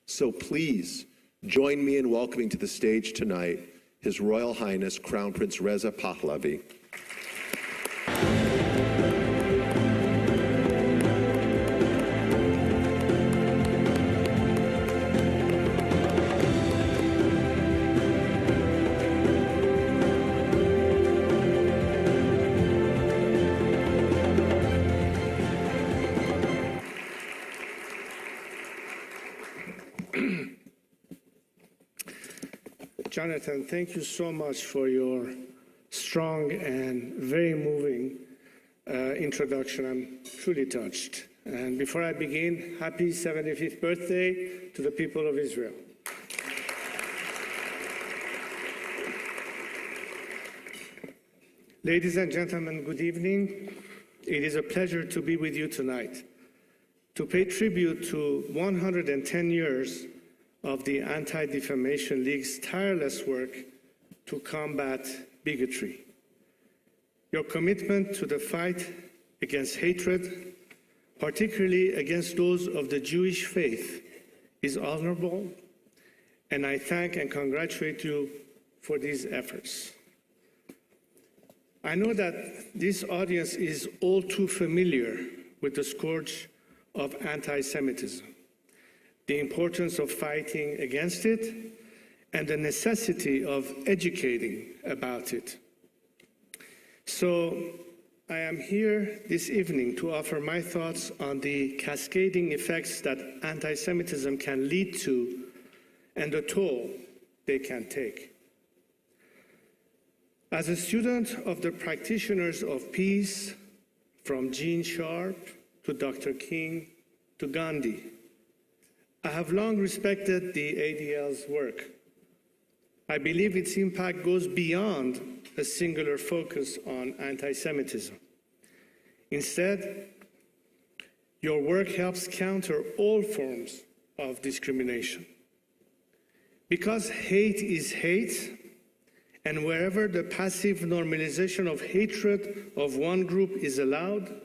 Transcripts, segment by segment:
So please join me in welcoming to the stage tonight His Royal Highness Crown Prince Reza Pahlavi. Jonathan, thank you so much for your strong and very moving introduction. I'm truly touched. And before I begin, happy 75th birthday to the people of Israel. Ladies and gentlemen, good evening. It is a pleasure to be with you tonight to pay tribute to 110 years of the Anti-Defamation League's tireless work to combat bigotry. Your commitment to the fight against hatred, particularly against those of the Jewish faith, is honorable, and I thank and congratulate you for these efforts. I know that this audience is all too familiar with the scourge of anti-Semitism, the importance of fighting against it, and the necessity of educating about it. So I am here this evening to offer my thoughts on the cascading effects that anti-Semitism can lead to and the toll they can take. As a student of the practitioners of peace, from Gene Sharp to Dr. King to Gandhi, I have long respected the ADL's work. I believe its impact goes beyond a singular focus on anti-Semitism. Instead, your work helps counter all forms of discrimination. Because hate is hate, and wherever the passive normalization of hatred of one group is allowed,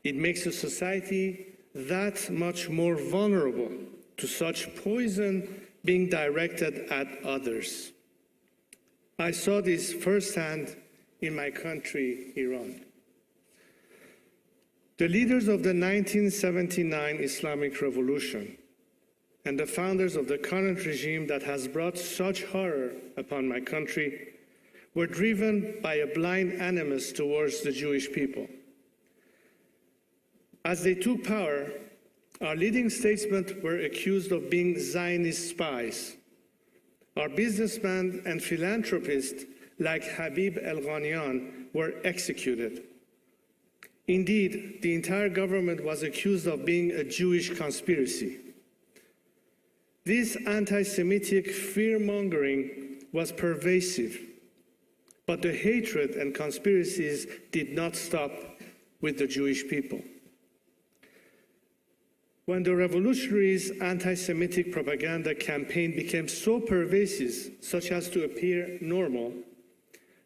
it makes a society that much more vulnerable to such poison being directed at others. I saw this firsthand in my country, Iran. The leaders of the 1979 Islamic Revolution and the founders of the current regime that has brought such horror upon my country were driven by a blind animus towards the Jewish people. As they took power, our leading statesmen were accused of being Zionist spies. Our businessmen and philanthropists like Habib El-Ghanian were executed. Indeed, the entire government was accused of being a Jewish conspiracy. This anti-Semitic fear-mongering was pervasive, but the hatred and conspiracies did not stop with the Jewish people. When the revolutionaries' anti-Semitic propaganda campaign became so pervasive, such as to appear normal,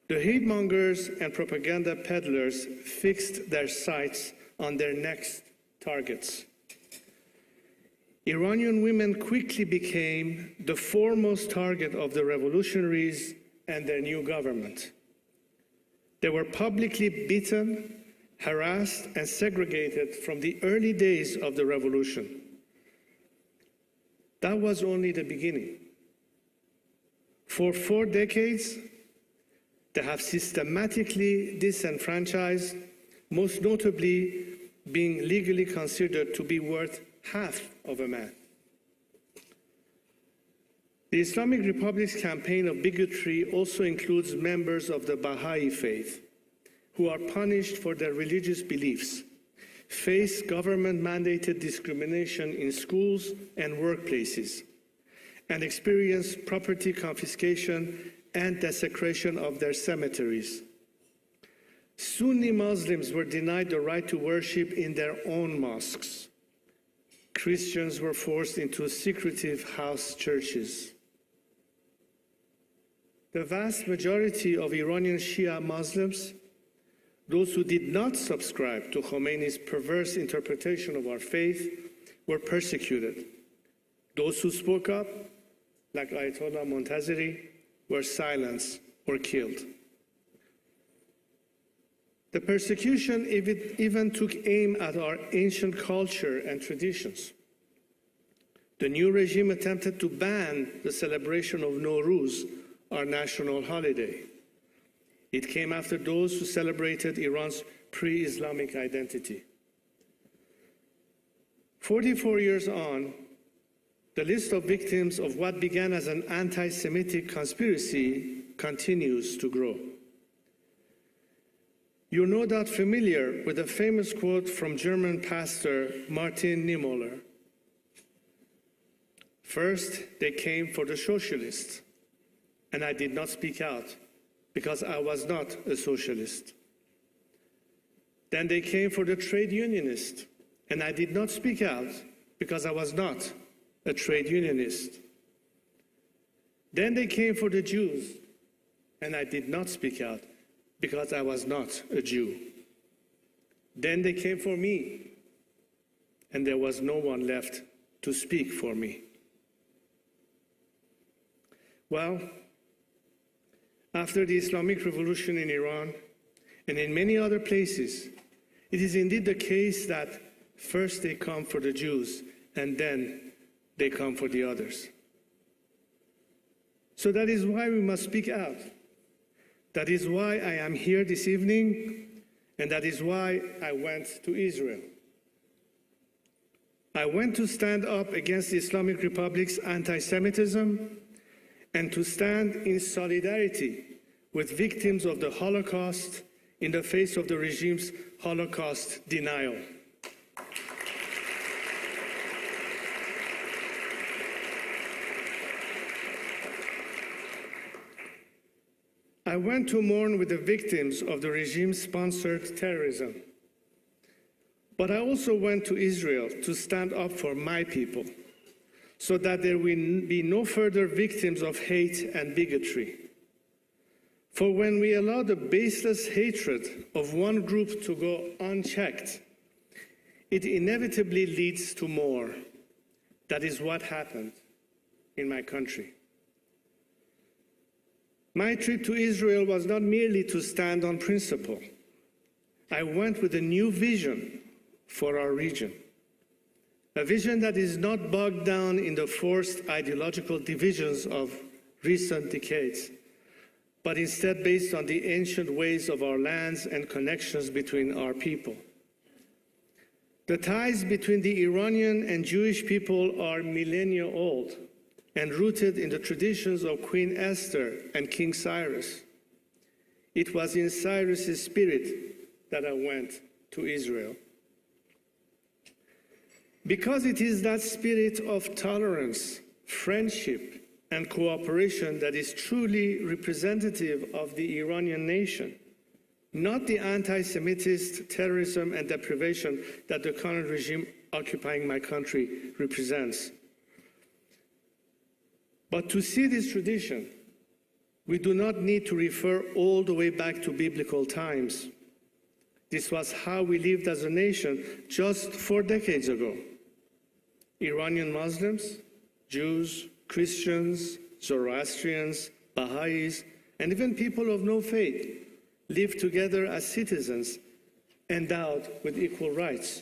the hate-mongers and propaganda peddlers fixed their sights on their next targets. Iranian women quickly became the foremost target of the revolutionaries and their new government. They were publicly beaten, harassed, and segregated from the early days of the revolution. That was only the beginning. For 4 decades, they have systematically disenfranchised, most notably being legally considered to be worth half of a man. The Islamic Republic's campaign of bigotry also includes members of the Baha'i faith, who are punished for their religious beliefs, face government-mandated discrimination in schools and workplaces, and experience property confiscation and desecration of their cemeteries. Sunni Muslims were denied the right to worship in their own mosques. Christians were forced into secretive house churches. The vast majority of Iranian Shia Muslims, those who did not subscribe to Khomeini's perverse interpretation of our faith, were persecuted. Those who spoke up, like Ayatollah Montazeri, were silenced or killed. The persecution even took aim at our ancient culture and traditions. The new regime attempted to ban the celebration of Nowruz, our national holiday. It came after those who celebrated Iran's pre-Islamic identity. 44 years on, the list of victims of what began as an anti-Semitic conspiracy continues to grow. You're no doubt familiar with a famous quote from German pastor Martin Niemöller. First, they came for the socialists, and I did not speak out because I was not a socialist. Then they came for the trade unionists, and I did not speak out because I was not a trade unionist. Then they came for the Jews, and I did not speak out because I was not a Jew. Then they came for me, and there was no one left to speak for me. Well, after the Islamic Revolution in Iran and in many other places, it is indeed the case that first they come for the Jews and then they come for the others. So that is why we must speak out. That is why I am here this evening, and that is why I went to Israel. I went to stand up against the Islamic Republic's anti-Semitism and to stand in solidarity with victims of the Holocaust in the face of the regime's Holocaust denial. I went to mourn with the victims of the regime-sponsored terrorism. But I also went to Israel to stand up for my people, so that there will be no further victims of hate and bigotry. For when we allow the baseless hatred of one group to go unchecked, it inevitably leads to more. That is what happened in my country. My trip to Israel was not merely to stand on principle. I went with a new vision for our region. A vision that is not bogged down in the forced ideological divisions of recent decades, but instead based on the ancient ways of our lands and connections between our people. The ties between the Iranian and Jewish people are millennia old and rooted in the traditions of Queen Esther and King Cyrus. It was in Cyrus's spirit that I went to Israel. Because it is that spirit of tolerance, friendship, and cooperation that is truly representative of the Iranian nation, not the anti-Semitist terrorism and deprivation that the current regime occupying my country represents. But to see this tradition, we do not need to refer all the way back to biblical times. This was how we lived as a nation just 4 decades ago. Iranian Muslims, Jews, Christians, Zoroastrians, Baha'is, and even people of no faith live together as citizens endowed with equal rights.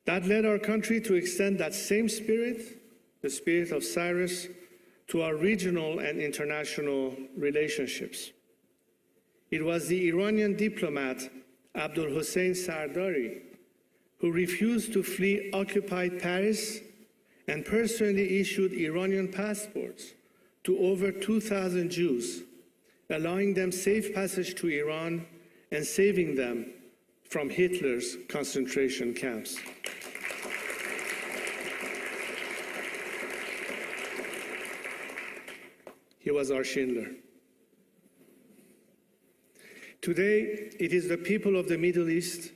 That led our country to extend that same spirit, the spirit of Cyrus, to our regional and international relationships. It was the Iranian diplomat Abdul Hossein Sardari who refused to flee occupied Paris and personally issued Iranian passports to over 2,000 Jews, allowing them safe passage to Iran and saving them from Hitler's concentration camps. He was our Schindler. Today, it is the people of the Middle East,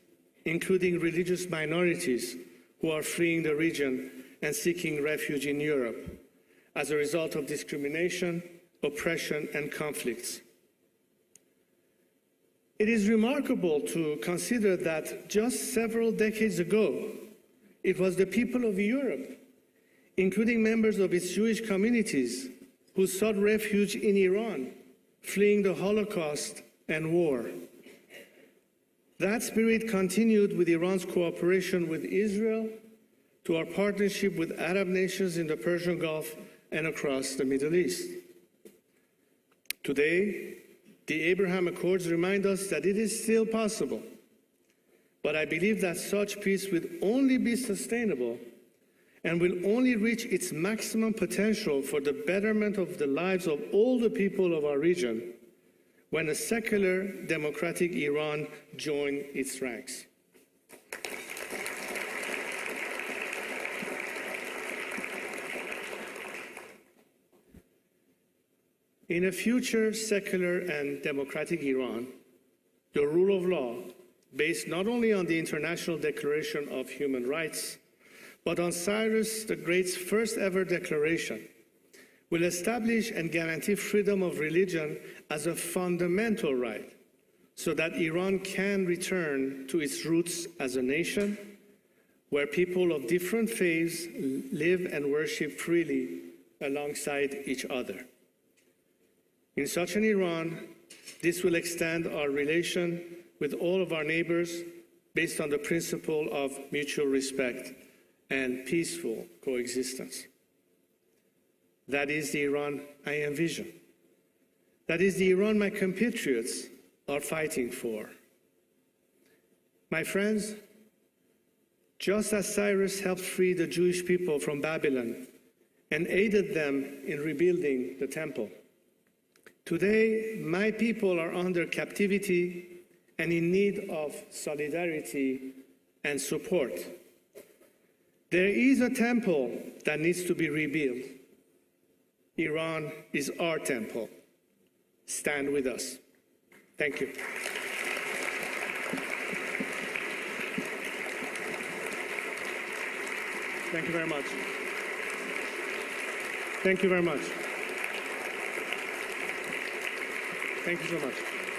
including religious minorities, who are fleeing the region and seeking refuge in Europe as a result of discrimination, oppression, and conflicts. It is remarkable to consider that just several decades ago, It was the people of Europe, including members of its Jewish communities, who sought refuge in Iran, fleeing the Holocaust and war. That spirit continued with Iran's cooperation with Israel, to our partnership with Arab nations in the Persian Gulf and across the Middle East. Today, the Abraham Accords remind us that it is still possible, but I believe that such peace will only be sustainable and will only reach its maximum potential for the betterment of the lives of all the people of our region when a secular, democratic Iran joins its ranks. In a future secular and democratic Iran, the rule of law, based not only on the International Declaration of Human Rights, but on Cyrus the Great's first ever declaration, will establish and guarantee freedom of religion as a fundamental right, so that Iran can return to its roots as a nation where people of different faiths live and worship freely alongside each other. In such an Iran, this will extend our relation with all of our neighbors based on the principle of mutual respect and peaceful coexistence. That is the Iran I envision. That is the Iran my compatriots are fighting for. My friends, just as Cyrus helped free the Jewish people from Babylon and aided them in rebuilding the temple, today my people are under captivity and in need of solidarity and support. There is a temple that needs to be rebuilt. Iran is our temple. Stand with us. Thank you. Thank you very much. Thank you very much. Thank you so much.